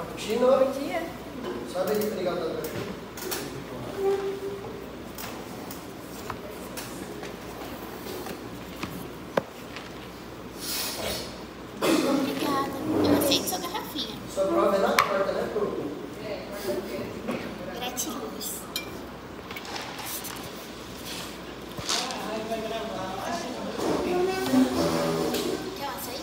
Cappuccino? Bom dia. Sabe ele pegar o cachorro? Obrigada. Eu aceito sua garrafinha. Sua prova é na quarta, né, Pro? É, quarta-feira. Gratiluz. Vai gravar. Quer um açaí?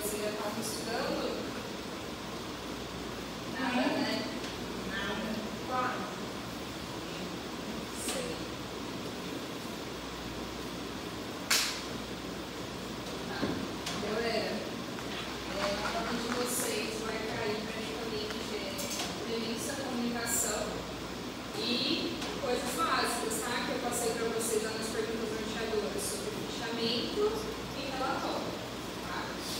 Você já estava estudando? Nada, né? Nada. Quase. Sei. Tá. Galera, a prova de vocês vai cair praticamente premissa, comunicação e coisas básicas, tá? Que eu passei para vocês lá nas perguntas norteadoras sobre fichamento e relatório.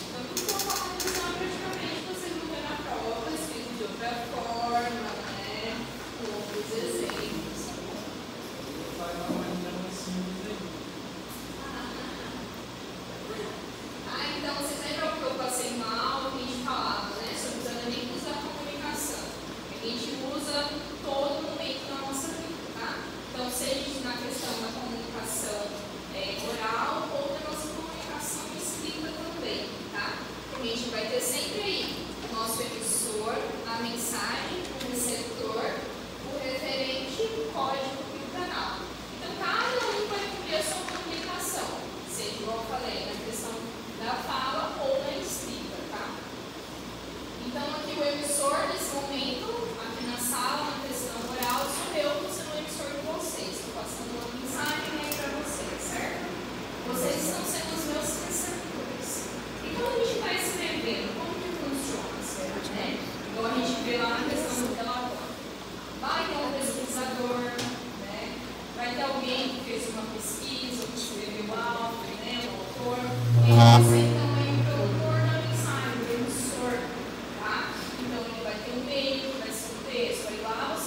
Então, tudo que eu falo praticamente vocês vão ter na prova, escrito de outra forma, né? Com outros exemplos, tá bom? Então vocês lembram que eu passei mal, que a gente falava, né? Sobre os elementos da comunicação. A gente usa todo momento da nossa vida, tá? Então, seja na questão da comunicação oral ou da nossa comunicação escrita também, tá? A gente vai ter sempre aí o nosso emissor, a mensagem, o receptor, o referente, o código e o canal. Então, cada um vai cumprir a sua comunicação, seja igual eu falei, na questão da fala ou da escrita, tá? Então, aqui o emissor, nesse momento, aqui na sala, na questão oral, sou eu, sendo o emissor de vocês. Estou passando uma mensagem aí para vocês, certo? Vocês estão sendo os meus receptores. E quando a gente está escrevendo, como que funciona, certo? Né? Igual a gente vê lá na questão do relatório. Vai ter um pesquisador, né? Vai ter alguém que fez uma pesquisa, que escreveu algo, né? O autor. E você, então, é o produtor da mensagem, o emissor, tá? Então, ele vai ter um meio, vai ser um texto, aí lá você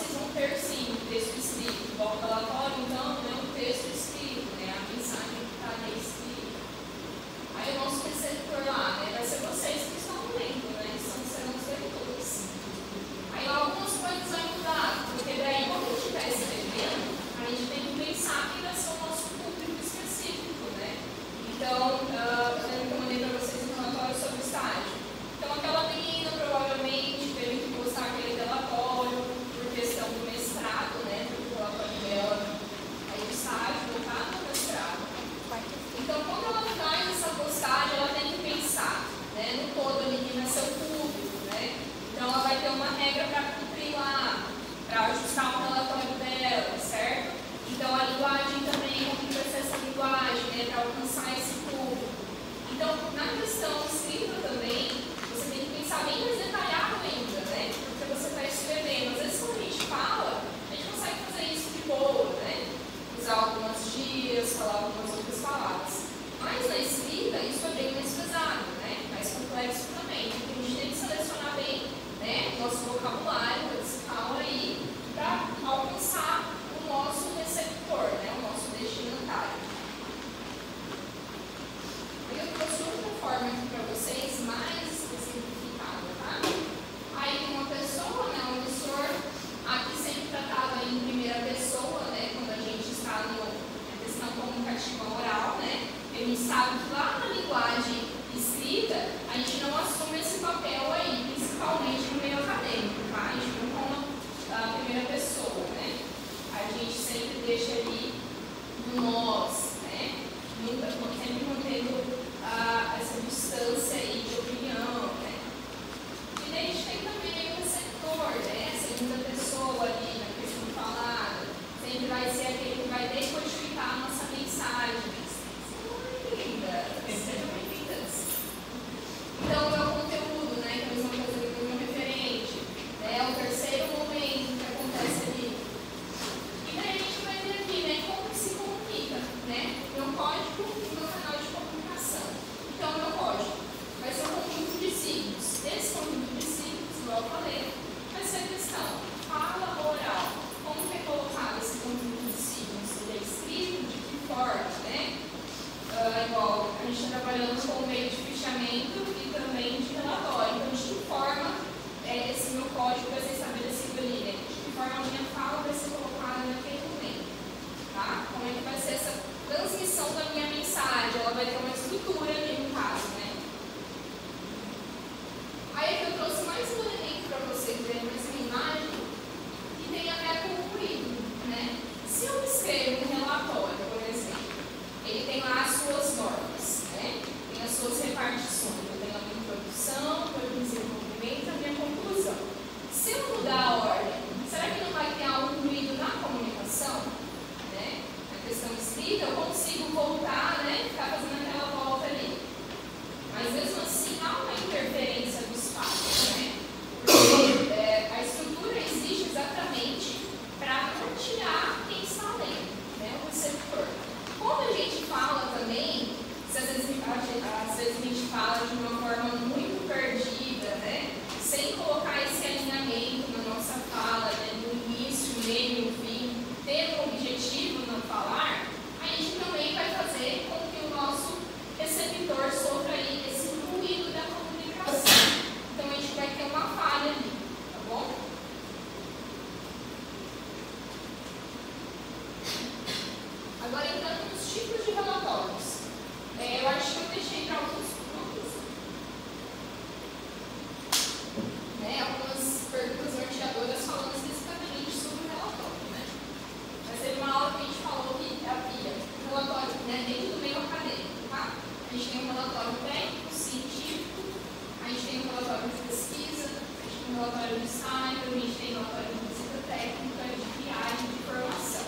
relatório de estágio, a gente tem relatório de visita técnica, de viagem, de formação.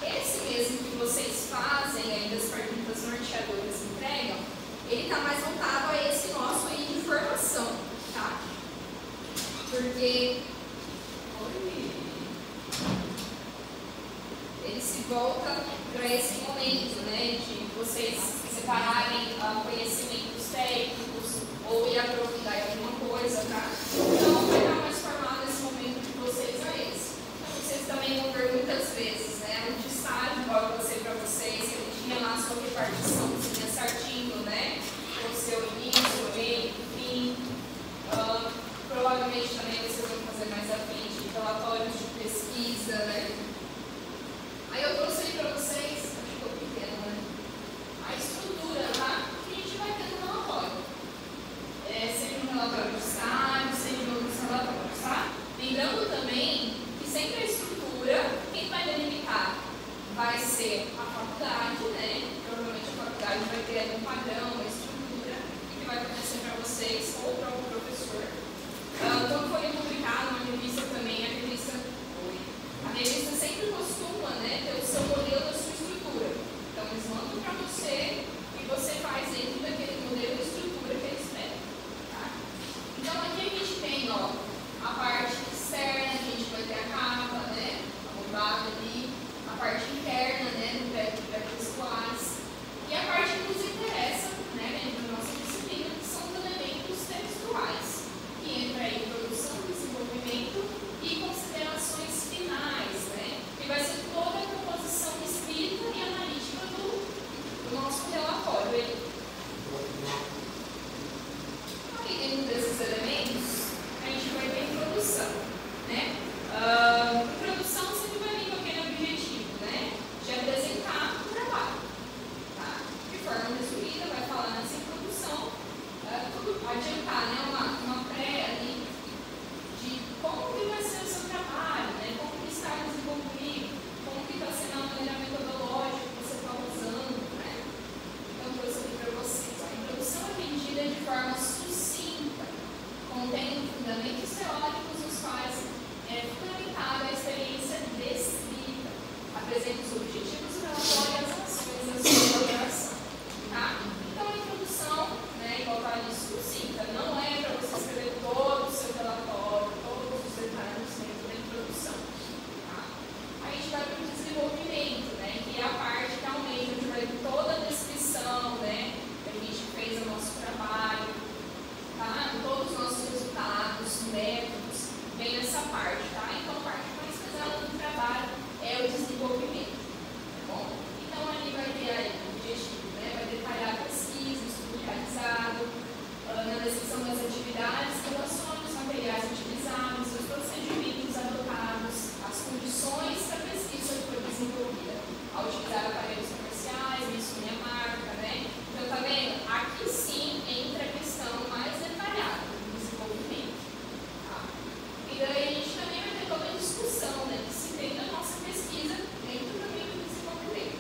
Esse mesmo que vocês fazem aí das perguntas norteadoras e entregam, ele está mais voltado a esse nosso aí de formação, tá? Porque ele se volta para esse momento, né, de vocês separarem conhecimentos técnicos ou ir aprofundar em alguma coisa, tá? Então, vai dar mais formado esse momento de vocês a esse. Então, vocês também vão ver muitas vezes, né, um estágio, igual eu passei para vocês, que ele tinha lá a sua repartiçãozinha certinho, né, com o seu início, meio, fim. Provavelmente também vocês vão fazer mais à frente relatórios de pesquisa, né? Aí eu trouxe aí para vocês, acho que ficou pequeno, né? A estrutura, tá? Que a gente vai ter no relatório. Sempre um relatório de estágio, sempre outros relatórios, tá? Lembrando também que sempre a estrutura, quem vai delimitar vai ser a faculdade, né? Provavelmente a faculdade vai ter ali um padrão, uma estrutura, que vai fornecer para vocês ou para o professor. Quando foi publicado uma revista também, a revista sempre costuma, né, ter o seu modelo da sua estrutura. Então, eles mandam para você e você faz dentro daquele modelo de estrutura que eles pedem. Tá? Então, aqui a gente tem ó, a parte externa, a gente vai ter a capa, né, a bombada ali, a parte interna, né, do pré-vestibulares, e a parte que nos interessa, né, dentro da nossa disciplina, que são os elementos textuais, que entra aí produção, desenvolvimento e considerações finais, né? Que vai ser toda a composição escrita e analítica do nosso relatório. Aí, dentro desses elementos, a gente vai ter introdução, né? Introdução sempre vai vir com aquele objetivo, né? De apresentar o trabalho, tá? De forma resumida, vai falar nessa introdução, tudo adiantar, né? Uma pré ali de como que vai ser o seu trabalho, né? Como que está desenvolvido, como que está sendo a maneira metodológica que você está usando, né? Então, eu trouxe aqui para vocês. A introdução é vendida de forma sucinta, contendo fundamentos teóricos nos quais é fundamentada a experiência descrita, apresenta os objetivos do relatório e as ações da sua elaboração, tá? Então, a introdução, né, igual está ali, sucinta, não é para você escrever todo o seu relatório, todos os detalhes dentro da introdução. Tá? Aí a gente vai para o desenvolvimento, né, que é a parte realmente onde vai ter toda a descrição, né, que a gente fez o nosso trabalho, tá? Todos os nossos resultados, métodos, vem nessa parte, tá? Então a parte mais pesada do trabalho é o desenvolvimento, tá bom? Então ali vai ter aí o objetivo, né, vai detalhar a pesquisa, estudo realizado, na descrição das atividades, relações, materiais utilizados, os procedimentos adotados, as condições que a pesquisa foi desenvolvida, ao utilizar aparelhos comerciais, mencione a marca, né? Então, tá vendo? Aqui sim entra a questão mais detalhada do desenvolvimento. Tá? E daí a gente também vai ter toda a discussão, né, que se tem na nossa pesquisa dentro também do desenvolvimento.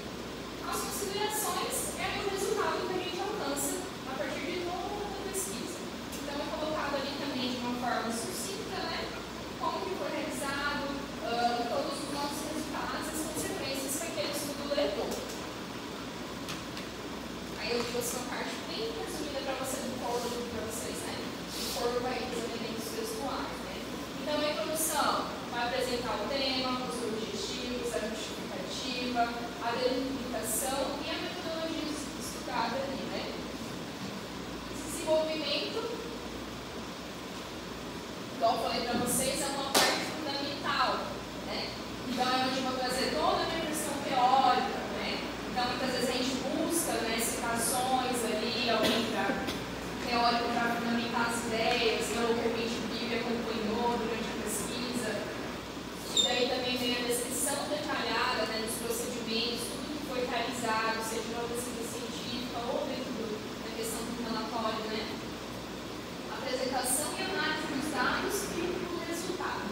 As considerações é o resultado que a gente alcança a partir de toda a pesquisa. Então, é colocado ali também de uma forma sucinta, né? Como que foi realizado, todos os nossos resultados, as consequências que aquele estudo levou. Aí eu trouxe uma parte bem resumida para você do corpo, para vocês, né? O corpo aí dos elementos textuais, né? Então, a introdução vai apresentar o tema, os objetivos, a justificativa, a delimitação e a metodologia estudada ali, né? Desenvolvimento, igual eu falei para vocês, é uma parte fundamental, né? Então, é onde eu vou trazer toda a minha questão teórica, né? Então, muitas vezes a gente busca, né, citações ali, alguém teórico para fundamentar as ideias, ou que a gente vive e acompanhou durante a pesquisa. E daí também vem a descrição detalhada, né, dos procedimentos, tudo que foi realizado, seja uma pesquisa científica ou dentro da questão do relatório, né? Apresentação e análise dos dados e do resultado.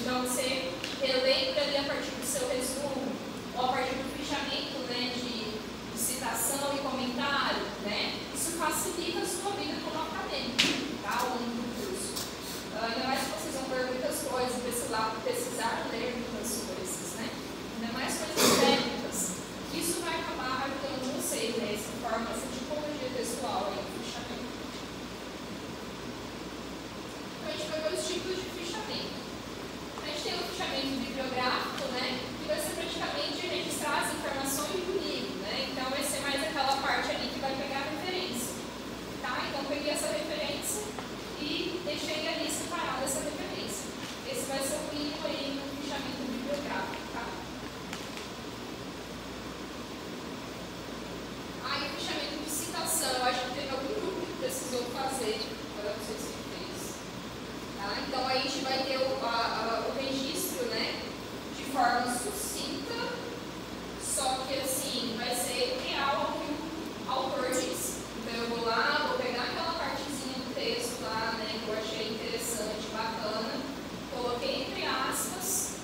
Então, você relembra ali a partir do seu resumo, ou a partir do fichamento, né, de citação e comentário, né? Isso facilita a sua vida como acadêmico, tá? Ao longo do curso. Ainda mais que vocês vão ver muitas coisas, precisar ler muitas coisas, né? Ainda mais coisas técnicas. Isso vai acabar ajudando vocês, né? Essa forma, essa tipologia textual aí do fichamento. Então, a gente vai ver os tipos de fichamento. A gente tem o fichamento bibliográfico, né? Que vai ser praticamente registrar as informações do livro, né? Então, vai ser mais aquela parte ali que vai pegar a referência, tá? Então, peguei essa referência e deixei ali separada essa referência. Esse vai ser o mínimo aí no fichamento bibliográfico, tá? Aí, o fichamento de citação, eu acho que teve algum grupo que precisou fazer, agora não sei se fez. Tá? Então, aí a gente vai ter o registro, né, de forma sucinta, só que assim, vai ser real ao que o autor diz. Então, eu vou lá, vou pegar aquela partezinha do texto lá, né, que eu achei interessante, bacana, coloquei entre aspas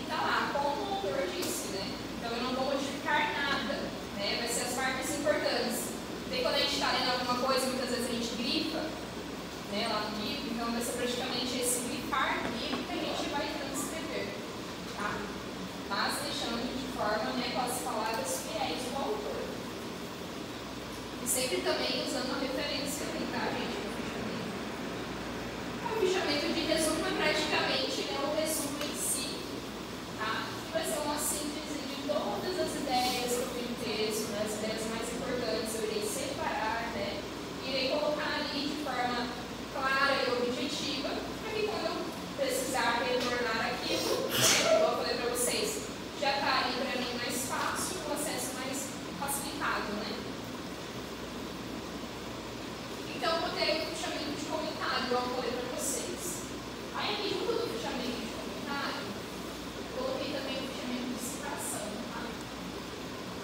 e tá lá, como o autor disse, né? Então, eu não vou modificar nada, né? Vai ser as partes importantes. Daí, quando a gente está lendo alguma coisa, muitas vezes a gente grifa, né, lá no livro, então vai ser praticamente esse grifar do livro que a gente vai transcrever, tá? Mas deixando de forma, né, com as palavras fiéis do autor. E sempre também usando a referência ali, tá, gente? O fichamento de resumo é praticamente, né, o resumo em si, tá? Vai ser uma síntese de todas as ideias que eu vi no texto, né, as ideias mais importantes, eu irei separar, né? Irei colocar ali de forma clara e objetiva, para que quando eu precisar retornar aquilo, né, igual eu falei para vocês, já está ali para mim mais fácil, o acesso mais facilitado, né? Então, eu botei o fichamento de comentário, igual eu falei para vocês. Aí, aqui, junto do fichamento de comentário, eu coloquei também o fichamento de citação, tá?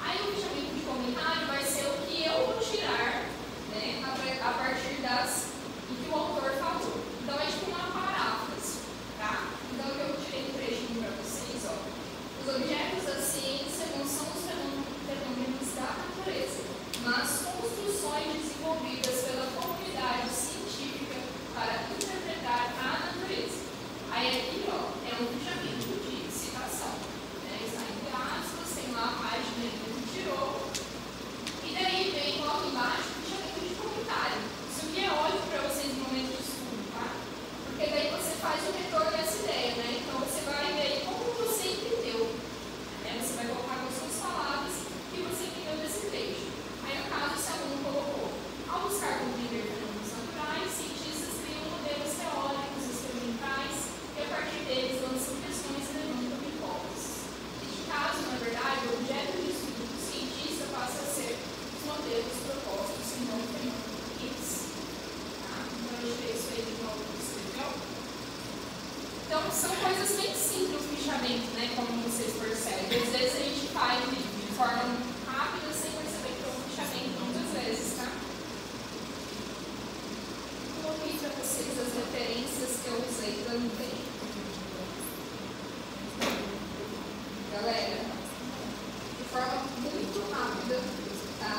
Aí, o fichamento de comentário vai ser o que eu vou tirar, né, a partir das que o autor falou. Então, é tipo uma paráfrase, tá? Então, eu tirei um trechinho para vocês, ó. Os objetos da ciência não são os fenômenos da natureza, mas construções desenvolvidas pela comunidade científica para interpretar a natureza. Aí, aqui, ó, é um fichamento de citação, né? Está entre aspas, tem lá a página que tirou. E daí, vem logo embaixo o fichamento de comentário. Isso aqui é ótimo para vocês no momento de estudo, tá? Porque daí você faz o retorno dessa ideia, né? Então você vai ver como você entendeu, né? Você vai colocar com suas palavras o que você entendeu desse trecho. Aí, no caso, esse aluno colocou: ao buscar compreender fenômenos naturais, cientistas criam modelos teóricos, experimentais, e a partir deles lançam questões e levantam hipóteses. Neste caso, na verdade, o objeto de estudo do cientista passa a ser os modelos propostos e não fenômenos. Então, a gente vê isso aí de novo que escreveu. Então, são coisas bem simples o fichamento, né? Como vocês percebem. Às vezes a gente faz de forma rápida, sem perceber que é um fichamento muitas vezes, tá? Coloquei para vocês as referências que eu usei também. Galera, de forma muito rápida, tá?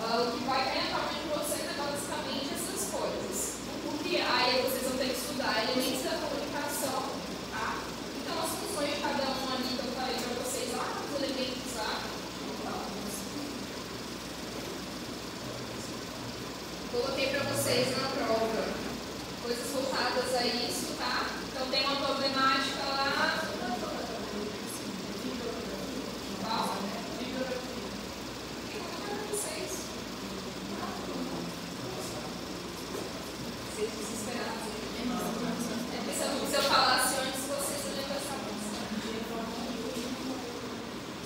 O que vai cair na cabeça de vocês é basicamente essas coisas. O que aí vocês vão ter que estudar elementos da comunicação, tá? Então, as funções de cada um ali que eu falei para vocês lá, os elementos lá. Coloquei para vocês na prova coisas voltadas a isso, tá? Então, tem uma problemática lá. Se eu falasse antes, vocês iam lembrar essa música.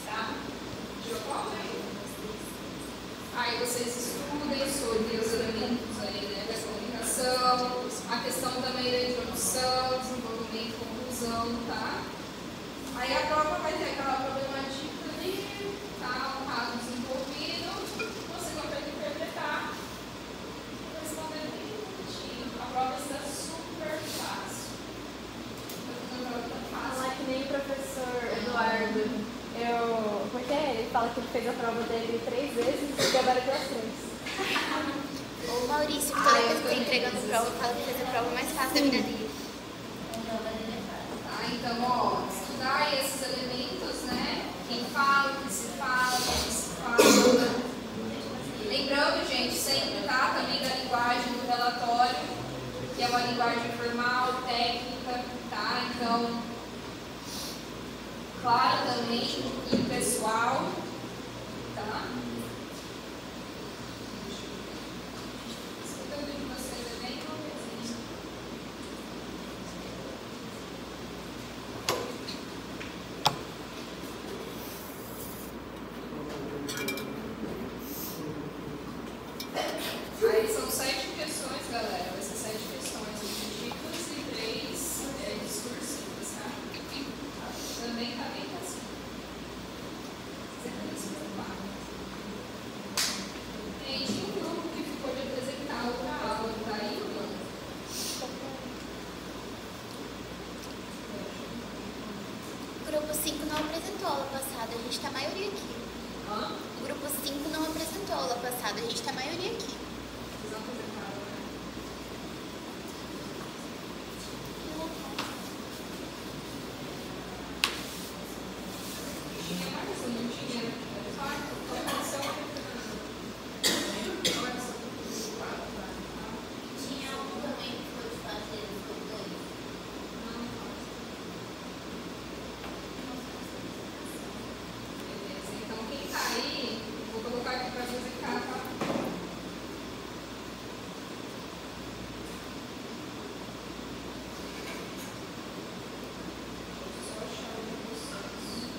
Tá? Jogou aí? Aí vocês estudem sobre os elementos aí, né, da comunicação, a questão também da introdução, desenvolvimento, conclusão, tá? Aí a prova vai ter aquela problemática ali, tá? Um caso desenvolvido, você vai ter que interpretar e responder bem bonitinho. A prova está super fácil. Vou fazer uma prova que é ele. Ele fala que ele fez a prova dele 3 vezes e agora deu as 3. O Maurício, que toda vez que tá entregando prova, fala que fez a prova mais fácil da vida dele. Tá, então, ó, estudar aí esses elementos, né? Quem fala, o que se fala, como se fala. Lembrando, gente, sempre, tá? Também da linguagem do relatório, que é uma linguagem formal, técnica, tá? Então, clara também e pessoal, tá? Escutando de vocês é bem convencido. Aí são 7 questões, galera. Vai ser 7 questões objetivas e 3 discursivas, tá? Também tá bem fácil. Você não se preocupar. E tinha um grupo que ficou de apresentar outra aula, tá aí, Bruno? O grupo 5 não apresentou aula passada, a gente tá a maioria aqui. Hã? O grupo 5 não apresentou aula passada, a gente tá a maioria aqui. Vocês não apresentaram, né? Tinha mais, não tinha. Só aconteceu uma Tinha um também que foi de fazer, foi 2. Beleza, então quem tá aí, vou colocar aqui pra fazer capa. Só achar o de vocês. Esse aqui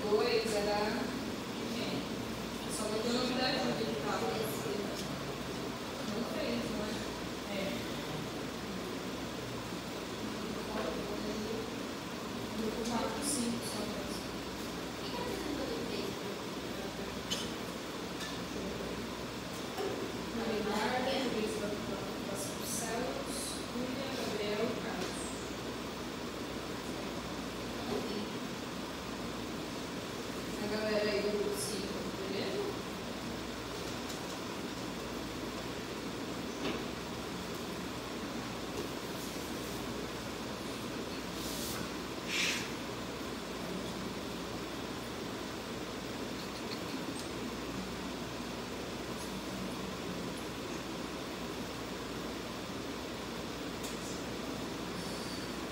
o 2 era de quem? Só botou o nome da Júlia que tava. Não fez, né? É. Grupo 4 e 5 só mesmo. Marinarda, Juíza Vasconcelos, Júlia, Gabriel, Carlos. A galera aí do grupo 5, beleza?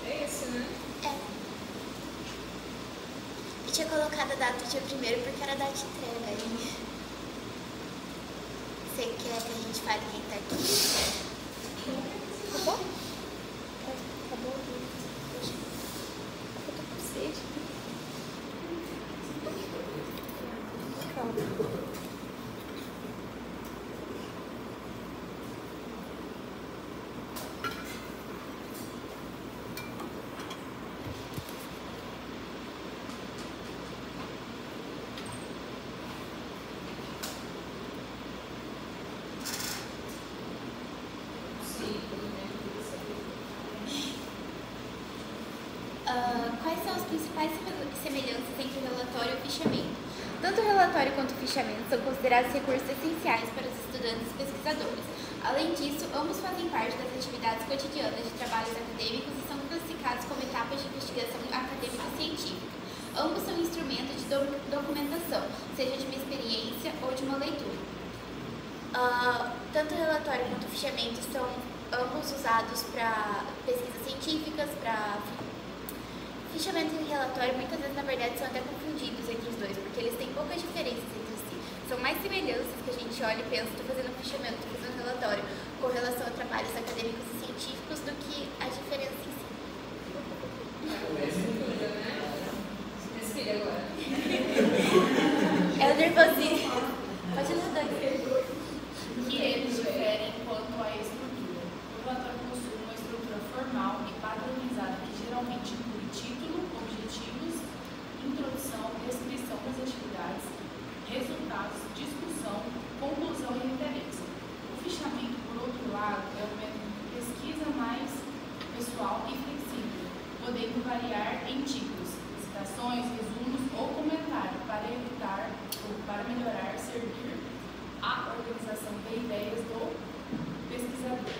É esse, né? É. Eu tinha colocado a data do dia 1º porque era a data de entrega. Aí. Você quer que a gente fale quem tá aqui? Acabou? Acabou. Eu tô com sede. Calma. Quais são as principais semelhanças entre o relatório e o fichamento? Tanto o relatório quanto o fichamento são considerados recursos essenciais para os estudantes e pesquisadores. Além disso, ambos fazem parte das atividades cotidianas de trabalhos acadêmicos e são classificados como etapas de investigação acadêmico-científica. Ambos são instrumentos de documentação, seja de uma experiência ou de uma leitura. Tanto o relatório quanto o fichamento são ambos usados para pesquisas científicas, para fichamento e relatório muitas vezes, na verdade, são até confundidos entre os dois, porque eles têm poucas diferenças entre si. São mais semelhanças que a gente olha e pensa, estou fazendo um fichamento, estou fazendo um relatório com relação a trabalhos acadêmicos e científicos do que a diferença em si. Respira, né? Respira agora. É o nervosismo. Pode ler, Dani. Que eles diferem quanto à estrutura. O relatório possui uma estrutura formal e padronizada que geralmente inclui título, objetivos, introdução, descrição das atividades, resultados, discussão, conclusão e referência. O fichamento, por outro lado, é um método de pesquisa mais pessoal e flexível, podendo variar em títulos, citações, resumos ou comentário para evitar ou para melhorar, servir a organização de ideias do pesquisador.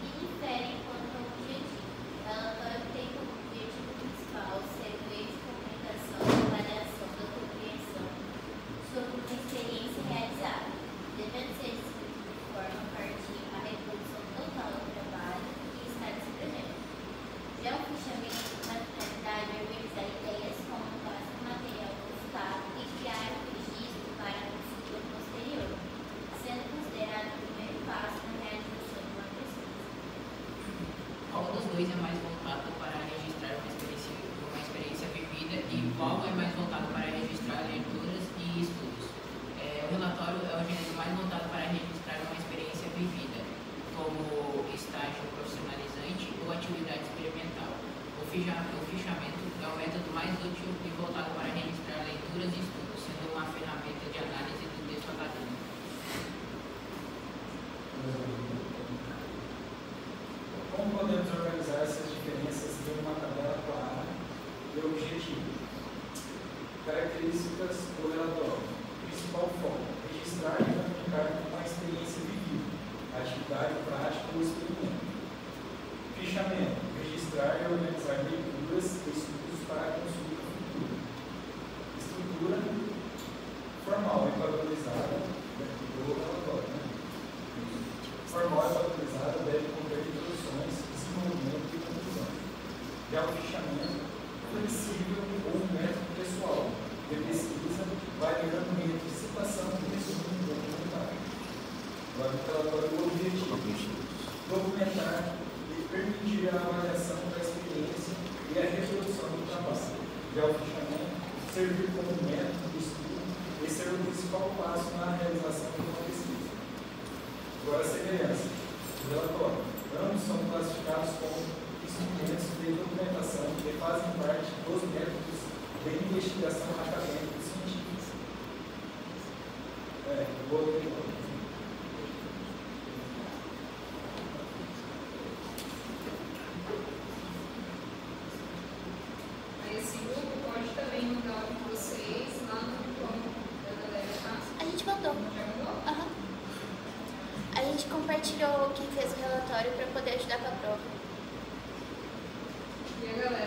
E diferem quanto ao objetivo. O relatório tem como objetivo principal ser o meio de comunicação e avaliação da compreensão sobre uma experiência realizada, devendo ser escrito de forma a partir a reprodução total do trabalho que está descrevendo. Já o fichamento, na finalidade, é organizar ideias como base do material consultado e criar um registro para a consulta posterior, sendo considerado o primeiro passo na realização de uma pesquisa. Qual dos dois é mais voltado para registrar uma experiência vivida e qual é mais voltado para registrar leituras e estudos? O relatório é o gênero mais voltado para registrar uma experiência vivida, como estágio profissionalizante ou atividade experimental. O fichamento é o método mais útil e voltado para registrar leituras e estudos, sendo uma ferramenta de análise do texto acadêmico. Como podemos organizar essas diferenças em uma tabela clara e objetiva? Características do relatório. Principal foco: registrar e comunicar uma experiência vivida, atividade prática ou experimento. Fichamento: registrar e organizar leituras e estudos para a consulta futura. Estrutura formal e padronizada do relatório. Formal e padronizada deve conter introduções, desenvolvimento e conclusão. Já o fichamento flexível ou um método pessoal de pesquisa, variando entre citação e resumo documentário. Agora, o relatório objetivo: documentar e permitir a avaliação da experiência e a reprodução do trabalho. Já o fichamento servir como método de estudo e ser o principal passo na realização de uma pesquisa. Agora, a semelhança do relatório. Ambos são classificados como instrumentos de documentação que fazem parte dos métodos de investigação acadêmica e científica. Esse grupo pode também mandar o de vocês lá no campo da galera, tá? A gente mandou. Já mandou? Aham. A gente compartilhou quem fez o relatório para poder ajudar com a prova. E a galera